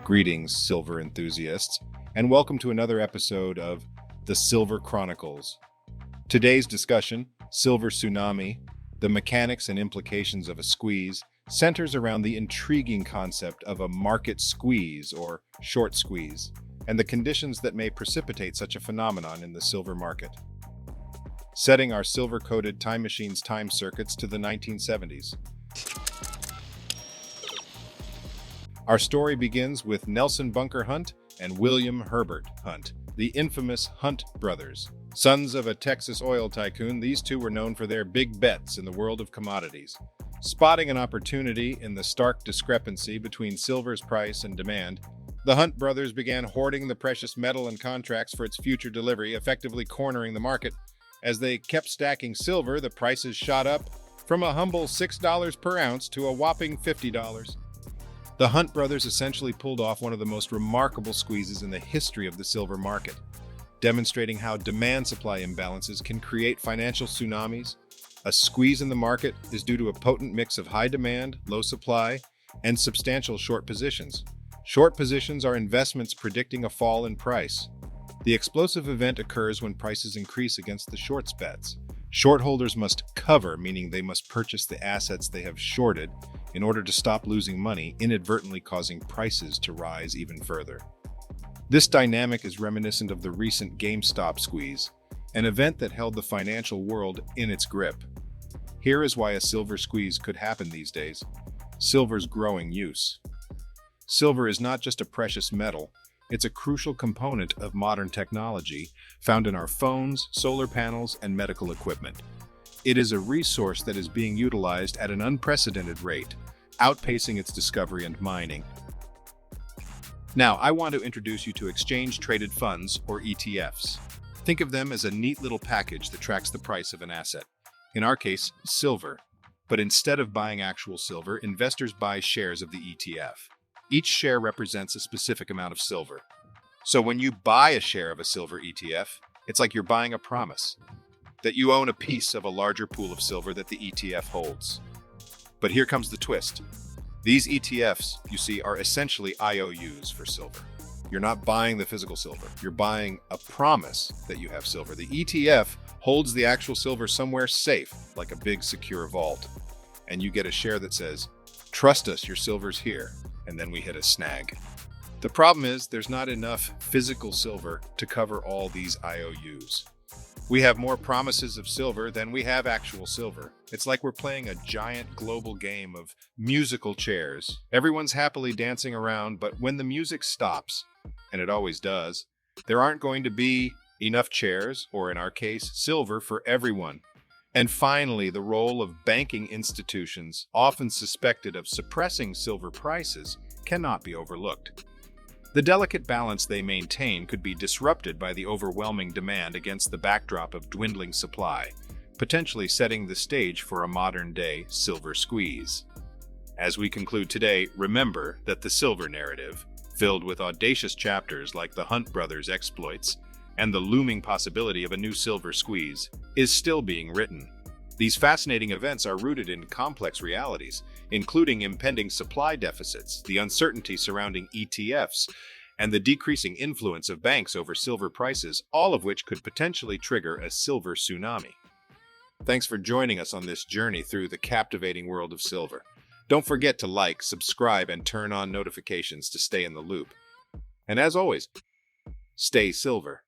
Greetings, silver enthusiasts, and welcome to another episode of the Silver Chronicles. Today's discussion, Silver Tsunami, the mechanics and implications of a squeeze, centers around the intriguing concept of a market squeeze or short squeeze, and the conditions that may precipitate such a phenomenon in the silver market. Setting our silver-coated time machine's time circuits to the 1970s. Our story begins with Nelson Bunker Hunt and William Herbert Hunt, the infamous Hunt brothers. Sons of a Texas oil tycoon, these two were known for their big bets in the world of commodities. Spotting an opportunity in the stark discrepancy between silver's price and demand, the Hunt brothers began hoarding the precious metal and contracts for its future delivery, effectively cornering the market. As they kept stacking silver, the prices shot up from a humble $6 per ounce to a whopping $50. The Hunt brothers essentially pulled off one of the most remarkable squeezes in the history of the silver market, demonstrating how demand-supply imbalances can create financial tsunamis. A squeeze in the market is due to a potent mix of high demand, low supply, and substantial short positions. Short positions are investments predicting a fall in price. The explosive event occurs when prices increase against the shorts bets. Short holders must cover, meaning they must purchase the assets they have shorted in order to stop losing money, inadvertently causing prices to rise even further. This dynamic is reminiscent of the recent GameStop squeeze, an event that held the financial world in its grip. Here is why a silver squeeze could happen these days. Silver's growing use. Silver is not just a precious metal, it's a crucial component of modern technology found in our phones, solar panels, and medical equipment. It is a resource that is being utilized at an unprecedented rate, outpacing its discovery and mining. Now, I want to introduce you to exchange-traded funds, or ETFs. Think of them as a neat little package that tracks the price of an asset. In our case, silver. But instead of buying actual silver, investors buy shares of the ETF. Each share represents a specific amount of silver. So when you buy a share of a silver ETF, it's like you're buying a promise that you own a piece of a larger pool of silver that the ETF holds. But here comes the twist. These ETFs, you see, are essentially IOUs for silver. You're not buying the physical silver. You're buying a promise that you have silver. The ETF holds the actual silver somewhere safe, like a big secure vault. And you get a share that says, "Trust us, your silver's here." And then we hit a snag. The problem is there's not enough physical silver to cover all these IOUs. We have more promises of silver than we have actual silver. It's like we're playing a giant global game of musical chairs. Everyone's happily dancing around, but when the music stops, and it always does, there aren't going to be enough chairs, or in our case, silver for everyone. And finally, the role of banking institutions, often suspected of suppressing silver prices, cannot be overlooked. The delicate balance they maintain could be disrupted by the overwhelming demand against the backdrop of dwindling supply, potentially setting the stage for a modern-day silver squeeze. As we conclude today, remember that the silver narrative, filled with audacious chapters like the Hunt brothers' exploits and the looming possibility of a new silver squeeze, is still being written. These fascinating events are rooted in complex realities, including impending supply deficits, the uncertainty surrounding ETFs, and the decreasing influence of banks over silver prices, all of which could potentially trigger a silver tsunami. Thanks for joining us on this journey through the captivating world of silver. Don't forget to like, subscribe, and turn on notifications to stay in the loop. And as always, stay silver.